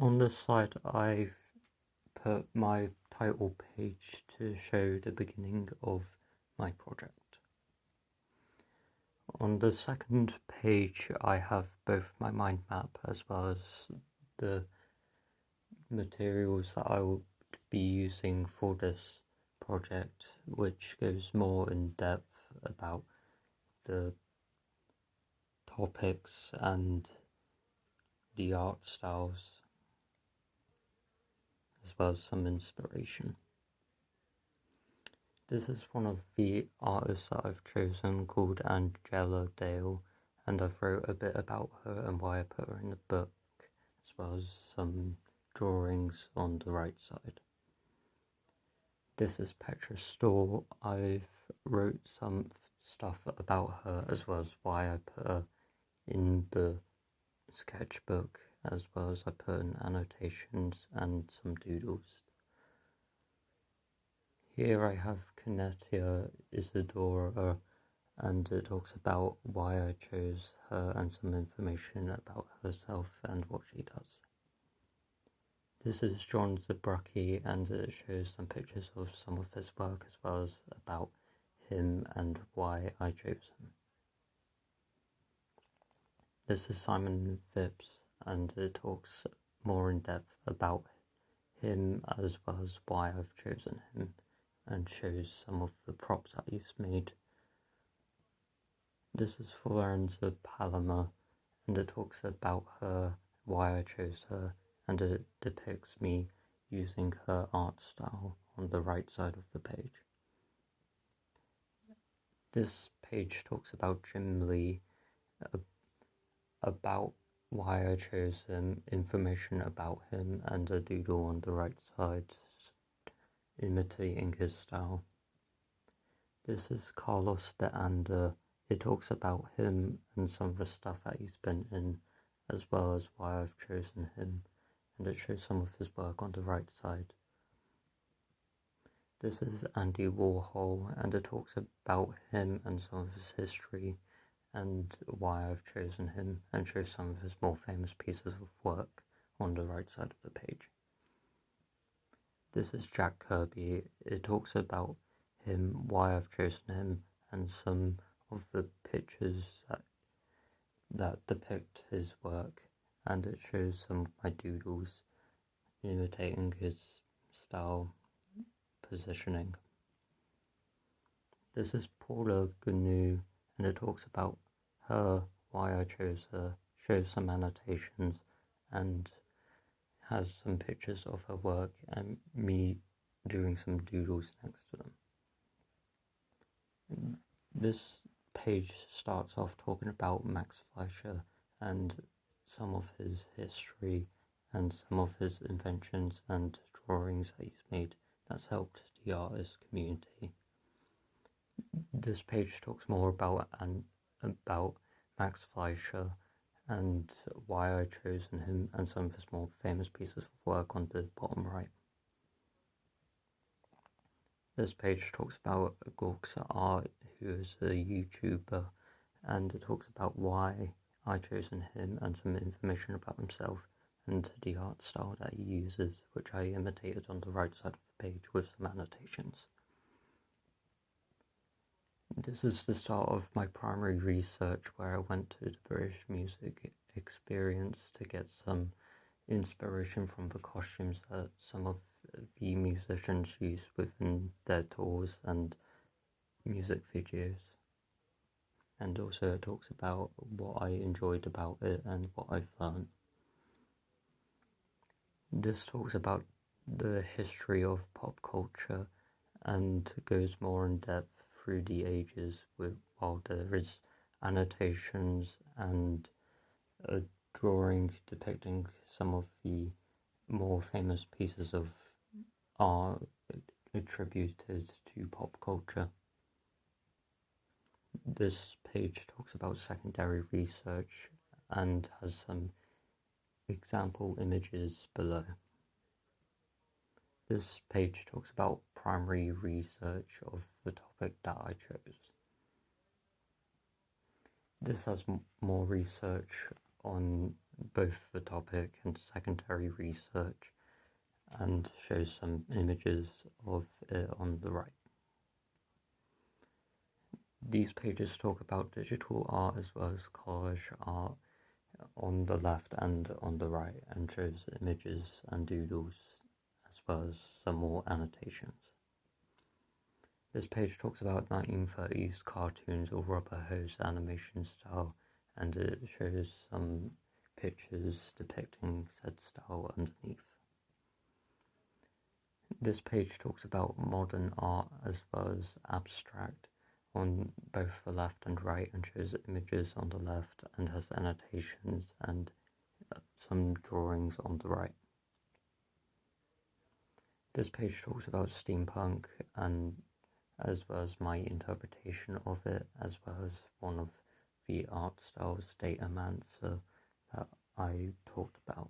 On this side, I've put my title page to show the beginning of my project. On the second page, I have both my mind map as well as the materials that I will be using for this project, which goes more in depth about the topics and the art styles, as well as some inspiration. This is one of the artists that I've chosen, called Angela Dale, and I've wrote a bit about her and why I put her in the book, as well as some drawings on the right side. This is Petra's store. I've wrote some stuff about her as well as why I put her in the sketchbook, as well as I put in annotations and some doodles. Here I have Kinetia Isadora, and it talks about why I chose her and some information about herself and what she does. This is John Zabrocki, and it shows some pictures of some of his work as well as about him and why I chose him. This is Simon Phipps, and it talks more in depth about him as well as why I've chosen him, and shows some of the props that he's made. This is Florenza Paloma, and it talks about her, why I chose her, and it depicts me using her art style on the right side of the page. This page talks about Jim Lee, about why I chose him, information about him, and a doodle on the right side imitating his style. This is Carlos de Anda. It talks about him and some of the stuff that he's been in, as well as why I've chosen him, and it shows some of his work on the right side. This is Andy Warhol, and it talks about him and some of his history and why I've chosen him, and shows some of his more famous pieces of work on the right side of the page. This is Jack Kirby. It talks about him, why I've chosen him, and some of the pictures that depict his work, and it shows some of my doodles imitating his style positioning. This is Paula Gnu, and it talks about her, why I chose her, shows some annotations, and has some pictures of her work and me doing some doodles next to them. This page starts off talking about Max Fleischer and some of his history and some of his inventions and drawings that he's made that's helped the artist community. This page talks more about Max Fleischer and why I chosen him, and some of his more famous pieces of work on the bottom right. This page talks about Gorksa Art, who is a YouTuber, and it talks about why I chosen him and some information about himself and the art style that he uses, which I imitated on the right side of the page with some annotations. This is the start of my primary research, where I went to the British Music Experience to get some inspiration from the costumes that some of the musicians use within their tours and music videos. And also it talks about what I enjoyed about it and what I've learned. This talks about the history of pop culture and goes more in depth through the ages, while there is annotations and a drawing depicting some of the more famous pieces of art attributed to pop culture. This page talks about secondary research and has some example images below. This page talks about primary research of the topic that I chose. This has more research on both the topic and secondary research, and shows some images of it on the right. These pages talk about digital art as well as collage art on the left and on the right, and shows images and doodles as well as some more annotations. This page talks about 1930s cartoons or rubber hose animation style, and it shows some pictures depicting said style underneath. This page talks about modern art as well as abstract on both the left and right, and shows images on the left and has annotations and some drawings on the right. This page talks about steampunk and as well as my interpretation of it, as well as one of the art styles, Datamancer, that I talked about.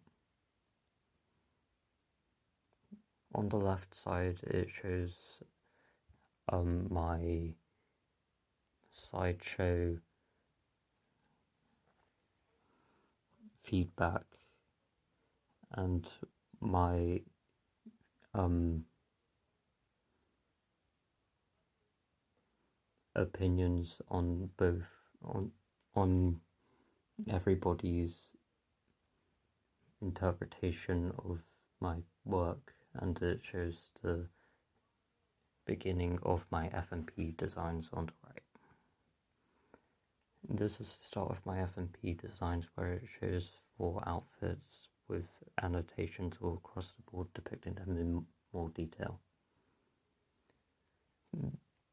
On the left side, it shows my slideshow feedback and my opinions on both on everybody's interpretation of my work, and it shows the beginning of my Fmp designs on the right. This is the start of my Fmp designs, where it shows 4 outfits with annotations all across the board depicting them in more detail.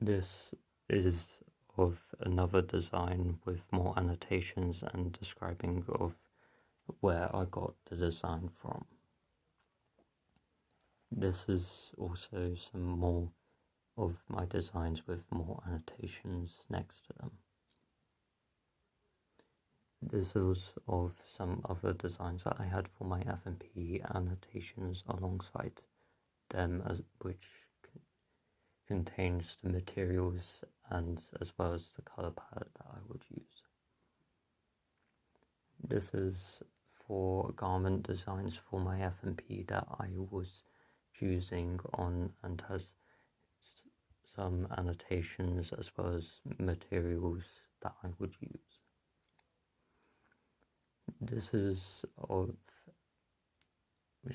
This is of another design with more annotations and describing of where I got the design from. This is also some more of my designs with more annotations next to them. This is of some other designs that I had for my Fmp annotations alongside them, which contains the materials and as well as the colour palette that I would use. This is for garment designs for my Fmp that I was choosing on, and has some annotations as well as materials that I would use. This is of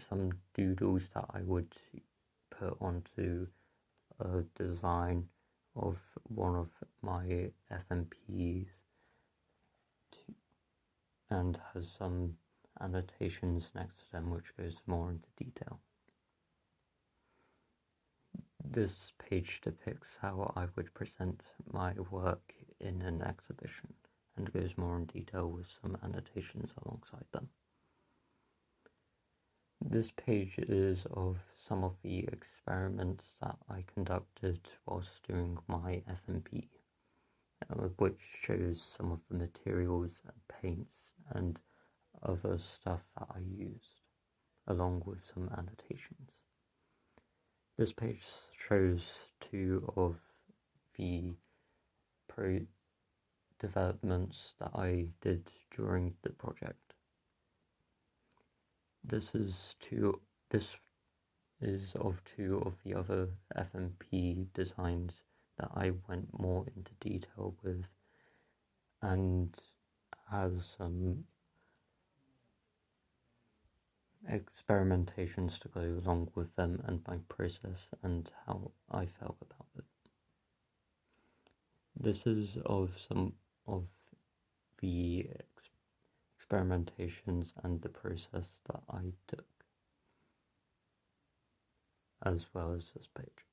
some doodles that I would put onto a design of one of my Fmps, and has some annotations next to them which goes more into detail. This page depicts how I would present my work in an exhibition, and goes more in detail with some annotations alongside them. This page is of some of the experiments that I conducted whilst doing my Fmp, which shows some of the materials and paints and other stuff that I used, along with some annotations. This page shows 2 of the developments that I did during the project. This is of 2 of the other Fmp designs that I went more into detail with, and has some experimentations to go along with them and my process and how I felt about it. This is of some of the experimentations and the process that I took, as well as this page.